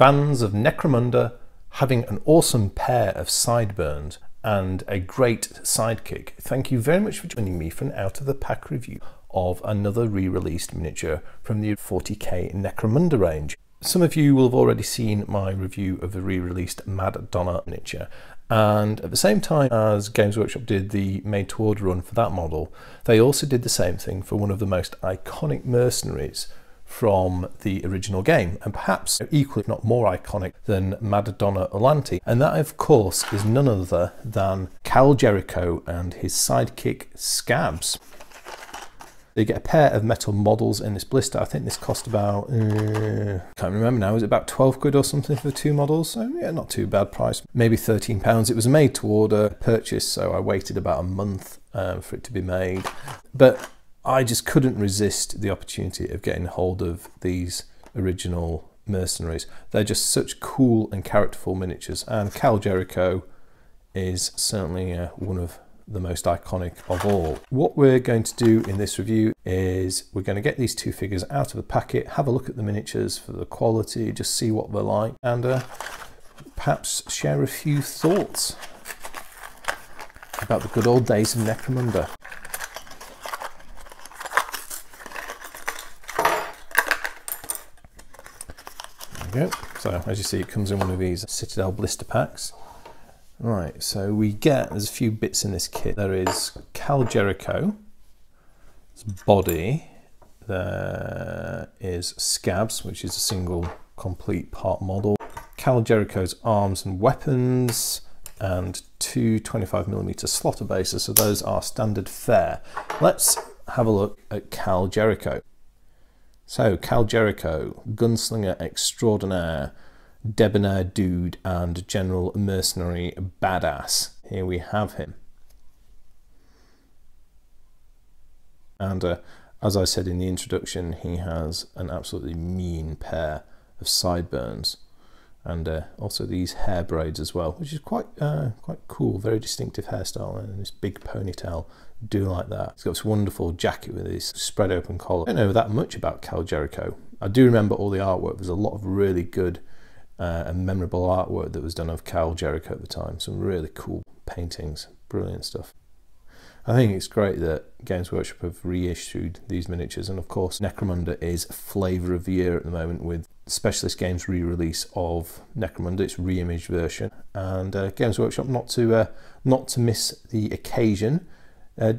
Fans of Necromunda having an awesome pair of sideburns and a great sidekick, thank you very much for joining me for an out of the pack review of another re-released miniature from the 40k Necromunda range. Some of you will have already seen my review of the re-released Madonna miniature, and at the same time as Games Workshop did the made to order run for that model, they also did the same thing for one of the most iconic mercenaries from the original game, and perhaps equally if not more iconic than Madonna Olanti, and that of course is none other than Kal Jericho and his sidekick Scabbs. You get a pair of metal models in this blister. I think this cost about, can't remember now, was it about 12 quid or something for the two models? So yeah, not too bad price, maybe £13. It was a made to order purchase, so I waited about a month for it to be made. But I just couldn't resist the opportunity of getting hold of these original mercenaries. They're just such cool and characterful miniatures, and Kal Jericho is certainly one of the most iconic of all. What we're going to do in this review is we're going to get these two figures out of the packet, have a look at the miniatures for the quality, just see what they're like, and perhaps share a few thoughts about the good old days of Necromunda. There we go. So as you see, it comes in one of these Citadel blister packs. Right, so there's a few bits in this kit. There is Kal Jericho's body, there is Scabbs, which is a single complete part model, Kal Jericho's arms and weapons, and two 25mm slaughter bases, so those are standard fare. Let's have a look at Kal Jericho. So, Kal Jericho, gunslinger extraordinaire, debonair dude and general mercenary badass. Here we have him. And as I said in the introduction, he has an absolutely mean pair of sideburns, and also these hair braids as well, which is quite cool, very distinctive hairstyle, and this big ponytail. Do like that. He's got this wonderful jacket with his spread open collar. I don't know that much about Kal Jericho. I do remember all the artwork. There's a lot of really good and memorable artwork that was done of Kal Jericho at the time. Some really cool paintings, brilliant stuff. I think it's great that Games Workshop have reissued these miniatures, and of course Necromunda is flavour of the year at the moment with Specialist Games re-release of Necromunda, its re-imaged version, and Games Workshop, not to miss the occasion,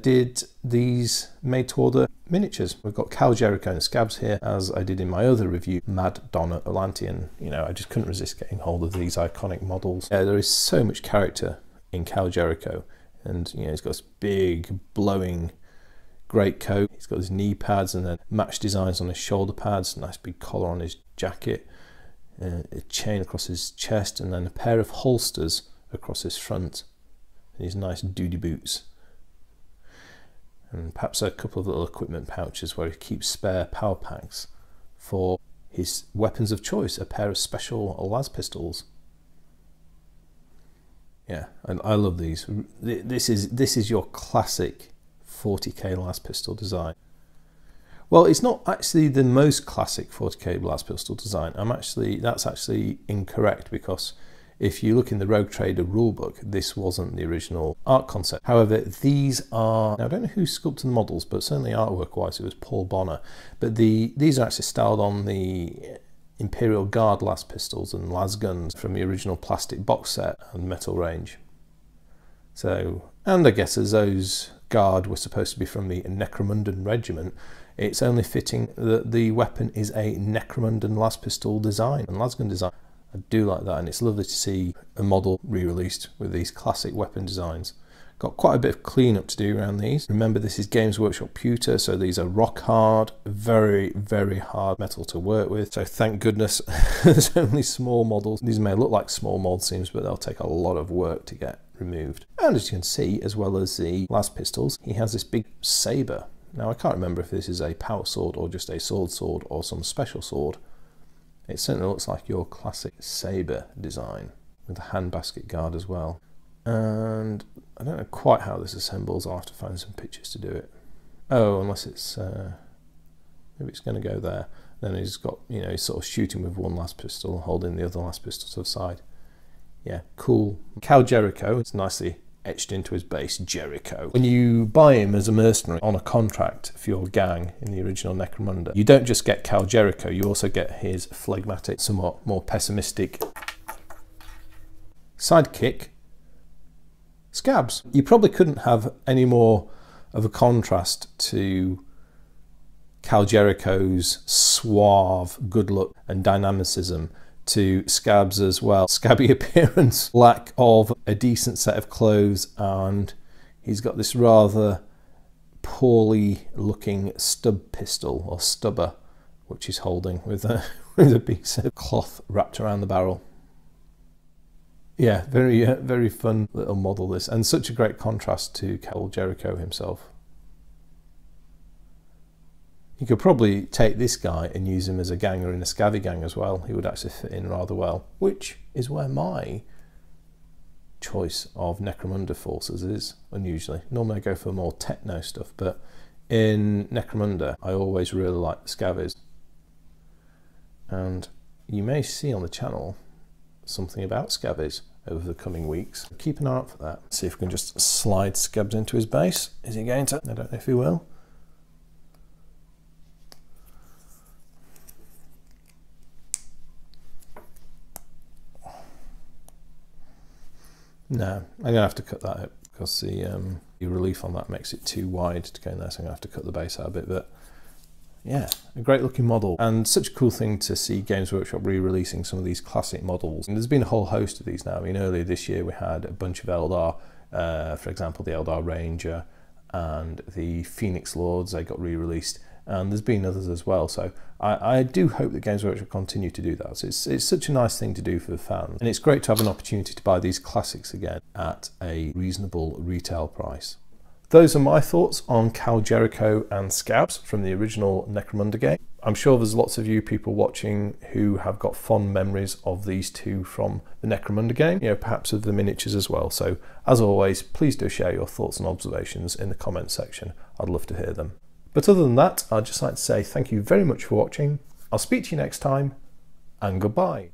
did these made to order miniatures. We've got Kal Jericho and Scabbs here, as I did in my other review, Madonna Olanti, and you know, I just couldn't resist getting hold of these iconic models. There is so much character in Kal Jericho, and you know, he's got this big blowing great coat, he's got his knee pads and then matched designs on his shoulder pads, nice big collar on his jacket, a chain across his chest, and then a pair of holsters across his front, and his nice duty boots. And perhaps a couple of little equipment pouches where he keeps spare power packs for his weapons of choice, a pair of special las pistols. Yeah, and I love these. This is your classic 40k las pistol design. Well, it's not actually the most classic 40k las pistol design. That's actually incorrect, because if you look in the Rogue Trader rulebook, this wasn't the original art concept. However, these are, now I don't know who sculpted the models, but certainly artwork wise it was Paul Bonner. But these are actually styled on the Imperial Guard las pistols and las guns from the original plastic box set and metal range. So, and I guess as those Guard were supposed to be from the Necromundan regiment, it's only fitting that the weapon is a Necromundan las pistol design and las gun design. I do like that, and it's lovely to see a model re-released with these classic weapon designs. Got quite a bit of cleanup to do around these. Remember, this is Games Workshop pewter, so these are rock hard, very, very hard metal to work with. So thank goodness there's only small models. These may look like small mold seams, but they'll take a lot of work to get removed. And as you can see, as well as the las pistols, he has this big saber. Now I can't remember if this is a power sword or just a sword or some special sword. It certainly looks like your classic saber design with a hand basket guard as well. And I don't know quite how this assembles. I'll have to find some pictures to do it. Oh, unless it's maybe it's going to go there. Then he's got, you know, he's sort of shooting with one last pistol, holding the other last pistol to the side. Yeah, cool. Kal Jericho, it's nicely etched into his base, Jericho. When you buy him as a mercenary on a contract for your gang in the original Necromunda, you don't just get Kal Jericho, you also get his phlegmatic, somewhat more pessimistic sidekick, Scabbs. You probably couldn't have any more of a contrast to Kal Jericho's suave good look and dynamicism to Scabbs as well. Scabby appearance, lack of a decent set of clothes, and he's got this rather poorly looking stub pistol or stubber which he's holding with a piece of cloth wrapped around the barrel. Yeah, very fun little model this, and such a great contrast to Kal Jericho himself. You could probably take this guy and use him as a ganger in a scabby gang as well. He would actually fit in rather well, which is where my choice of Necromunda forces is, unusually. Normally I go for more techno stuff, but in Necromunda I always really like the Scabbs. And you may see on the channel something about Scabbs over the coming weeks. Keep an eye out for that. See if we can just slide Scabbs into his base. Is he going to? I don't know if he will. No, I'm going to have to cut that out because the relief on that makes it too wide to go in there, so I'm going to have to cut the base out a bit. But yeah, a great looking model, and such a cool thing to see Games Workshop re-releasing some of these classic models. And there's been a whole host of these now. I mean, earlier this year we had a bunch of Eldar, for example the Eldar Ranger and the Phoenix Lords, they got re-released, and there's been others as well. So I do hope that Games Workshop continue to do that. So it's such a nice thing to do for the fans, and it's great to have an opportunity to buy these classics again at a reasonable retail price. Those are my thoughts on Kal Jericho and Scabbs from the original Necromunda game. I'm sure there's lots of you people watching who have got fond memories of these two from the Necromunda game, you know, perhaps of the miniatures as well. So as always, please do share your thoughts and observations in the comments section. I'd love to hear them. But other than that, I'd just like to say thank you very much for watching. I'll speak to you next time, and goodbye.